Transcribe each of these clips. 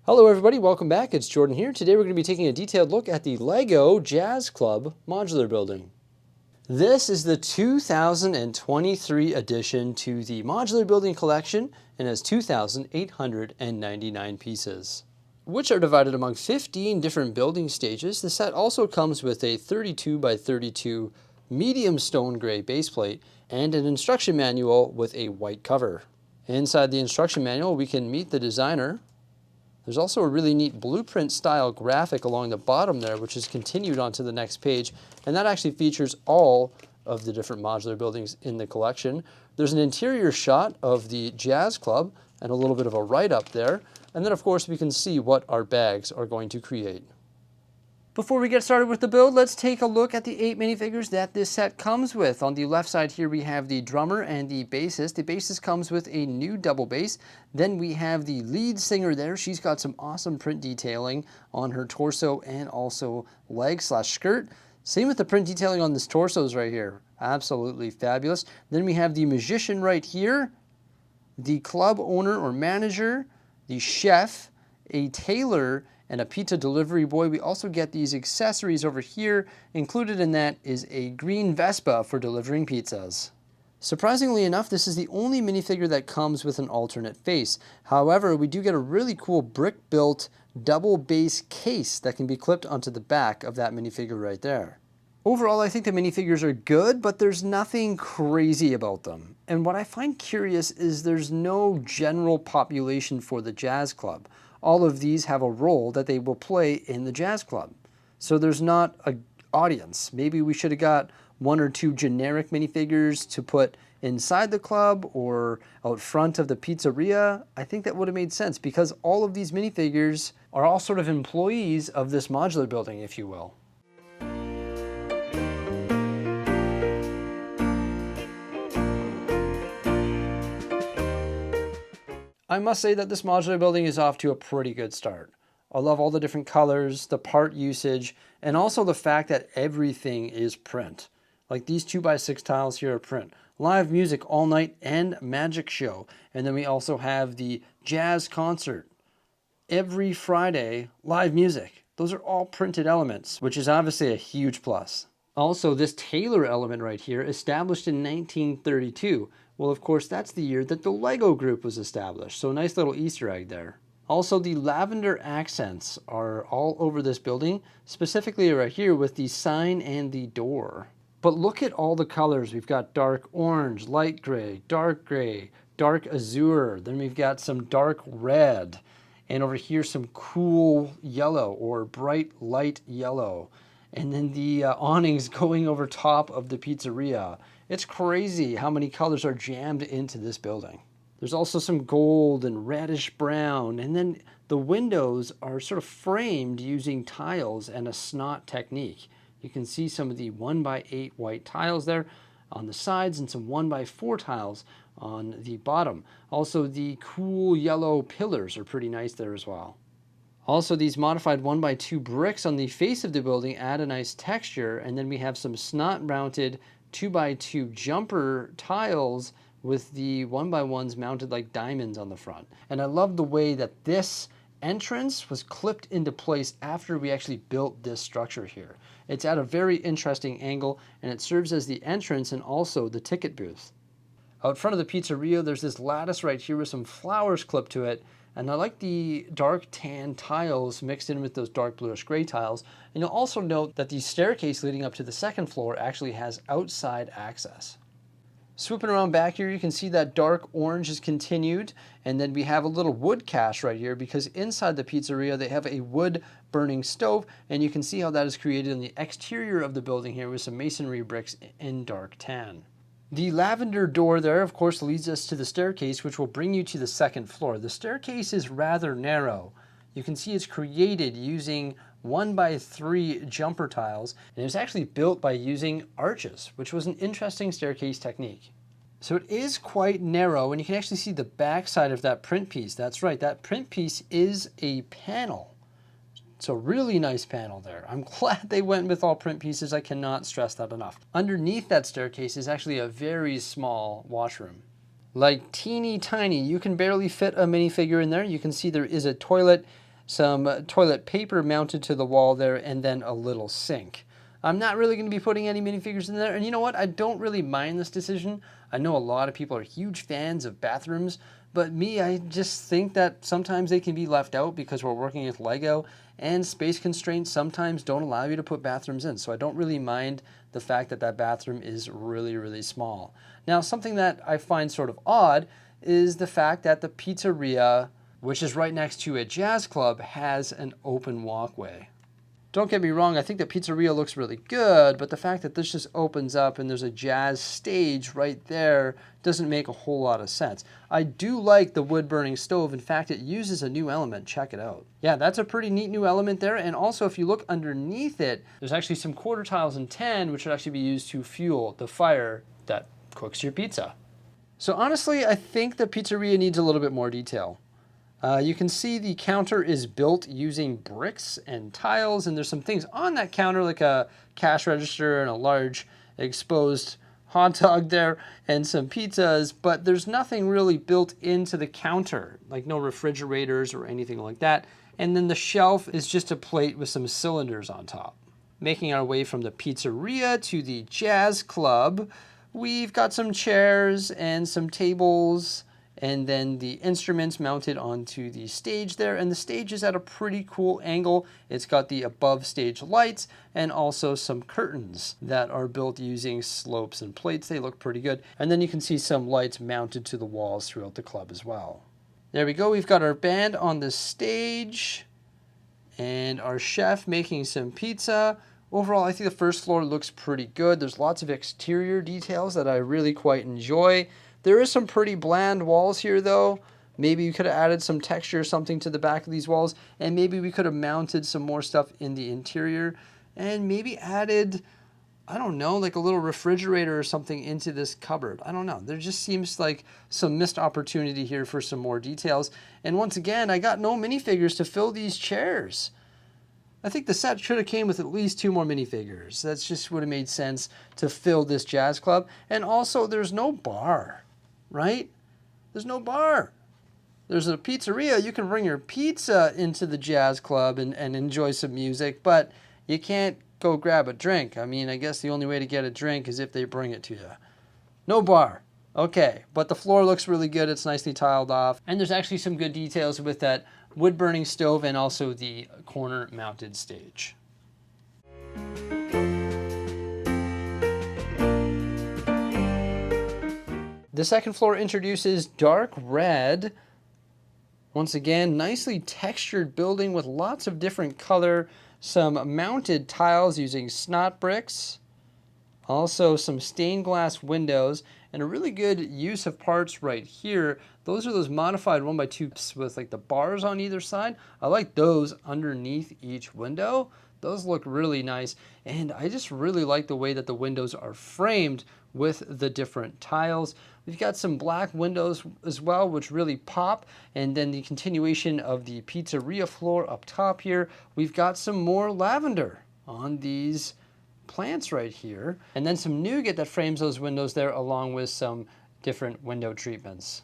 Hello everybody, welcome back. It's Jordan here. Today we're going to be taking a detailed look at the LEGO Jazz Club modular building. This is the 2023 addition to the modular building collection and has 2,899 pieces, which are divided among 15 different building stages. The set also comes with a 32 by 32 medium stone gray base plate and an instruction manual with a white cover. Inside the instruction manual, we can meet the designer. There's also a really neat blueprint style graphic along the bottom there, which is continued onto the next page. And that actually features all of the different modular buildings in the collection. There's an interior shot of the Jazz Club and a little bit of a write-up there. And then of course we can see what our bags are going to create. Before we get started with the build, let's take a look at the 8 minifigures that this set comes with. On the left side here we have the drummer and the bassist. The bassist comes with a new double bass. Then we have the lead singer there. She's got some awesome print detailing on her torso and also leg/skirt. Same with the print detailing on this torsos right here. Absolutely fabulous. Then we have the musician right here, the club owner or manager, the chef, a tailor, and a pizza delivery boy. We also get these accessories over here. Included in that is a green Vespa for delivering pizzas. Surprisingly enough, this is the only minifigure that comes with an alternate face. However, we do get a really cool brick-built double bass case that can be clipped onto the back of that minifigure right there. Overall, I think the minifigures are good, but there's nothing crazy about them. And what I find curious is there's no general population for the Jazz Club. All of these have a role that they will play in the Jazz Club. So there's not an audience. Maybe we should have got 1 or 2 generic minifigures to put inside the club or out front of the pizzeria. I think that would have made sense because all of these minifigures are all sort of employees of this modular building, if you will. I must say that this modular building is off to a pretty good start. I love all the different colors, the part usage, and also the fact that everything is print. Like these 2x6 tiles here are print. Live music all night and magic show. And then we also have the jazz concert. Every Friday, live music. Those are all printed elements, which is obviously a huge plus. Also, this tailor element right here, established in 1932. Well, of course, that's the year that the LEGO Group was established, so a nice little Easter egg there. Also, the lavender accents are all over this building, specifically right here with the sign and the door. But look at all the colors. We've got dark orange, light gray, dark azure, then we've got some dark red, and over here some cool yellow or bright light yellow. And then the awnings going over top of the pizzeria. It's crazy how many colors are jammed into this building. There's also some gold and reddish brown, and then the windows are sort of framed using tiles and a snot technique. You can see some of the 1x8 white tiles there on the sides and some 1x4 tiles on the bottom. Also, the cool yellow pillars are pretty nice there as well. Also, these modified 1x2 bricks on the face of the building add a nice texture, and then we have some snot-mounted 2x2 jumper tiles with the 1x1s mounted like diamonds on the front. And I love the way that this entrance was clipped into place after we actually built this structure here. It's at a very interesting angle, and it serves as the entrance and also the ticket booth. Out front of the pizzeria, there's this lattice right here with some flowers clipped to it. And I like the dark tan tiles mixed in with those dark bluish gray tiles. And you'll also note that the staircase leading up to the second floor actually has outside access. Swooping around back here, you can see that dark orange is continued. And then we have a little wood cache right here because inside the pizzeria, they have a wood burning stove. And you can see how that is created in the exterior of the building here with some masonry bricks in dark tan. The lavender door there, of course, leads us to the staircase, which will bring you to the second floor. The staircase is rather narrow. You can see it's created using 1x3 jumper tiles, and it was actually built by using arches, which was an interesting staircase technique. So it is quite narrow, and you can actually see the back side of that print piece. That's right, that print piece is a panel. So really nice panel there. I'm glad they went with all print pieces. I cannot stress that enough. Underneath that staircase is actually a very small washroom. Like teeny tiny, you can barely fit a minifigure in there. You can see there is a toilet some toilet paper mounted to the wall there, and then a little sink. I'm not really going to be putting any minifigures in there, and you know what? I don't really mind this decision. I know a lot of people are huge fans of bathrooms, but me, I just think that sometimes they can be left out because we're working with Lego, and space constraints sometimes don't allow you to put bathrooms in. So I don't really mind the fact that that bathroom is really, really small. Now, something that I find sort of odd is the fact that the pizzeria, which is right next to a jazz club, has an open walkway. Don't get me wrong, I think the pizzeria looks really good, but the fact that this just opens up and there's a jazz stage right there doesn't make a whole lot of sense. I do like the wood-burning stove. In fact, it uses a new element. Check it out. Yeah, that's a pretty neat new element there. And also, if you look underneath it, there's actually some quarter tiles and tin, which would actually be used to fuel the fire that cooks your pizza. So honestly, I think the pizzeria needs a little bit more detail. You can see the counter is built using bricks and tiles, and there's some things on that counter like a cash register and a large exposed hot dog there and some pizzas, but there's nothing really built into the counter, like no refrigerators or anything like that. And then the shelf is just a plate with some cylinders on top. Making our way from the pizzeria to the jazz club, we've got some chairs and some tables, and then the instruments mounted onto the stage there. And the stage is at a pretty cool angle. It's got the above stage lights and also some curtains that are built using slopes and plates. They look pretty good. And then you can see some lights mounted to the walls throughout the club as well. There we go. We've got our band on the stage and our chef making some pizza. Overall, I think the first floor looks pretty good. There's lots of exterior details that I really quite enjoy. There is some pretty bland walls here though. Maybe you could have added some texture or something to the back of these walls, and maybe we could have mounted some more stuff in the interior and maybe added, I don't know, like a little refrigerator or something into this cupboard. I don't know. There just seems like some missed opportunity here for some more details. And once again, I got no minifigures to fill these chairs. I think the set should have came with at least 2 more minifigures. That's just would have made sense to fill this jazz club. And also, there's no bar. Right? There's no bar. There's a pizzeria. You can bring your pizza into the jazz club and enjoy some music, but you can't go grab a drink. I mean, I guess the only way to get a drink is if they bring it to you. No bar. Okay, but the floor looks really good. It's nicely tiled off. And there's actually some good details with that wood-burning stove and also the corner-mounted stage. The second floor introduces Dark Red. Once again, nicely textured building with lots of different color, some mounted tiles using snot bricks, also some stained glass windows, and a really good use of parts right here. Those are those modified 1x2 with like the bars on either side. I like those underneath each window. Those look really nice, and I just really like the way that the windows are framed with the different tiles. We've got some black windows as well, which really pop, and then the continuation of the pizzeria floor up top here. We've got some more lavender on these plants right here, and then some nougat that frames those windows there along with some different window treatments.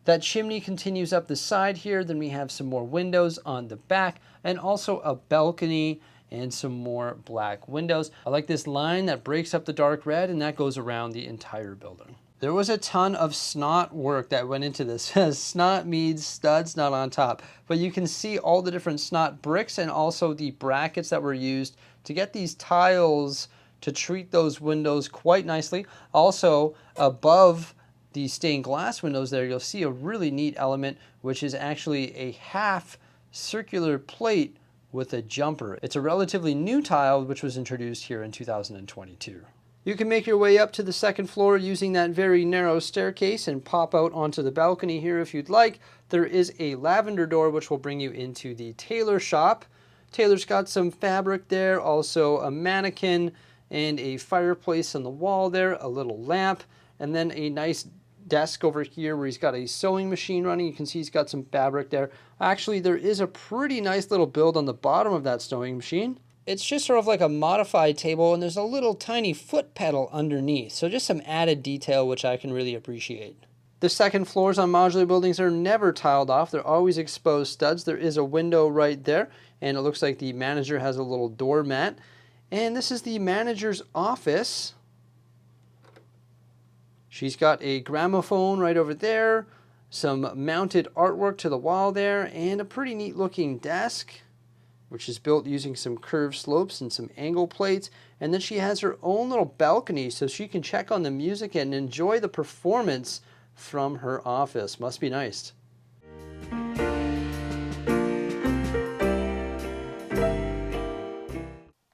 That chimney continues up the side here. Then we have some more windows on the back and also a balcony and some more black windows. I like this line that breaks up the dark red, and that goes around the entire building. There was a ton of snot work that went into this. Snot means studs not on top, but you can see all the different snot bricks and also the brackets that were used to get these tiles to treat those windows quite nicely. Also, above the stained glass windows there, you'll see a really neat element, which is actually a half circular plate with a jumper. It's a relatively new tile, which was introduced here in 2022. You can make your way up to the second floor using that very narrow staircase and pop out onto the balcony here if you'd like. There is a lavender door, which will bring you into the tailor shop. Taylor's got some fabric there, also a mannequin and a fireplace on the wall there, a little lamp, and then a nice desk over here where he's got a sewing machine running. You can see he's got some fabric there. Actually, there is a pretty nice little build on the bottom of that sewing machine. It's just sort of like a modified table, and there's a little tiny foot pedal underneath. So just some added detail, which I can really appreciate. The second floors on modular buildings are never tiled off. They're always exposed studs. There is a window right there, and it looks like the manager has a little doormat. And this is the manager's office. She's got a gramophone right over there, some mounted artwork to the wall there, and a pretty neat looking desk, which is built using some curved slopes and some angle plates. And then she has her own little balcony so she can check on the music and enjoy the performance from her office. Must be nice.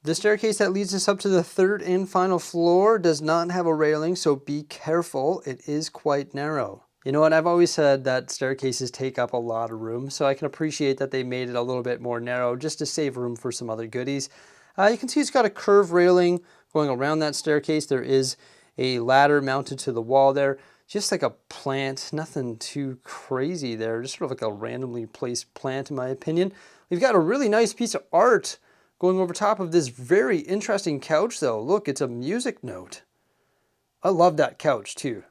The staircase that leads us up to the third and final floor does not have a railing, so be careful. It is quite narrow. You know what, I've always said that staircases take up a lot of room, so I can appreciate that they made it a little bit more narrow just to save room for some other goodies. You can see it's got a curved railing going around that staircase. There is a ladder mounted to the wall there, just like a plant, nothing too crazy there, just sort of like a randomly placed plant in my opinion. We've got a really nice piece of art going over top of this very interesting couch though. Look, it's a music note. I love that couch too.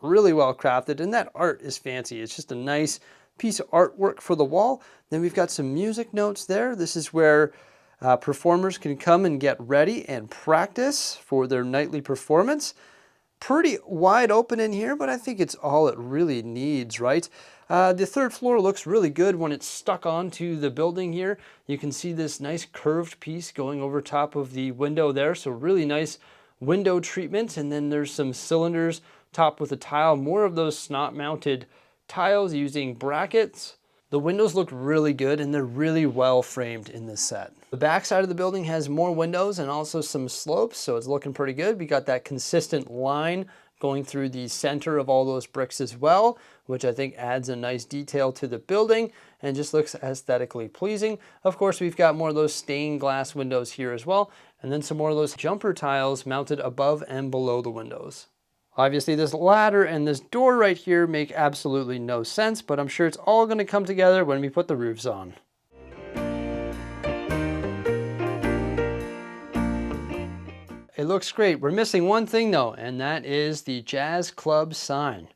Really well crafted, and that art is fancy. It's just a nice piece of artwork for the wall. Then we've got some music notes there. This is where performers can come and get ready and practice for their nightly performance. Pretty wide open in here, but I think it's all it really needs, right? The third floor looks really good when it's stuck onto the building here. You can see this nice curved piece going over top of the window there, so really nice window treatment. And then there's some cylinders topped with a tile, more of those snot mounted tiles using brackets. The windows look really good and they're really well framed in this set. The back side of the building has more windows and also some slopes, so it's looking pretty good. We got that consistent line going through the center of all those bricks as well, which I think adds a nice detail to the building and just looks aesthetically pleasing. Of course, we've got more of those stained glass windows here as well, and then some more of those jumper tiles mounted above and below the windows. Obviously, this ladder and this door right here make absolutely no sense, but I'm sure it's all going to come together when we put the roofs on. It looks great. We're missing one thing though, and that is the Jazz Club sign.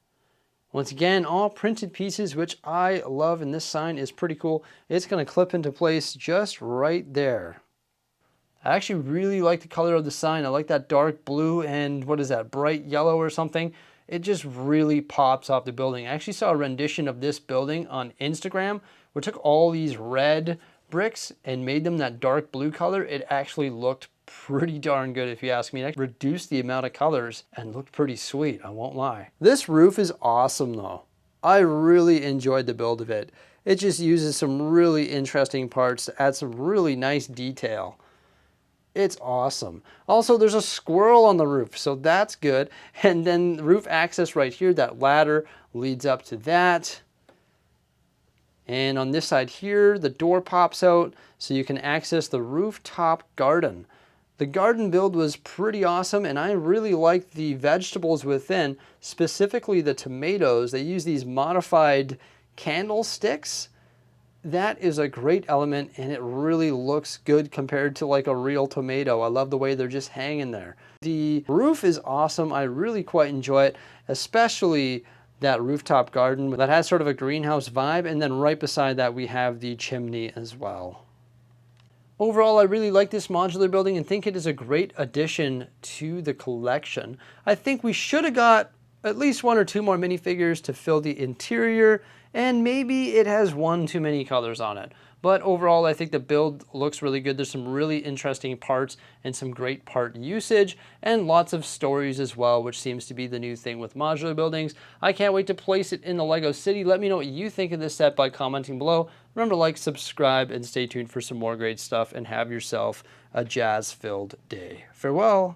Once again, all printed pieces, which I love, and this sign is pretty cool. It's going to clip into place just right there. I actually really like the color of the sign. I like that dark blue and what is that, bright yellow or something. It just really pops off the building. I actually saw a rendition of this building on Instagram where it took all these red bricks and made them that dark blue color. It actually looked pretty darn good if you ask me. It reduced the amount of colors and looked pretty sweet, I won't lie. This roof is awesome though. I really enjoyed the build of it. It just uses some really interesting parts to add some really nice detail. It's awesome. Also, there's a squirrel on the roof, so that's good. And then the roof access right here, that ladder leads up to that. And on this side here, the door pops out so you can access the rooftop garden. The garden build was pretty awesome, and I really liked the vegetables within, specifically the tomatoes. They use these modified candlesticks. That is a great element, and it really looks good compared to like a real tomato. I love the way they're just hanging there. The roof is awesome. I really quite enjoy it, especially that rooftop garden that has sort of a greenhouse vibe, and then right beside that we have the chimney as well. Overall, I really like this modular building and think it is a great addition to the collection. I think we should have got at least one or two more minifigures to fill the interior, and maybe it has one too many colors on it. But overall, I think the build looks really good. There's some really interesting parts and some great part usage and lots of stories as well, which seems to be the new thing with modular buildings. I can't wait to place it in the LEGO City. Let me know what you think of this set by commenting below. Remember to like, subscribe, and stay tuned for some more great stuff, and have yourself a jazz-filled day. Farewell.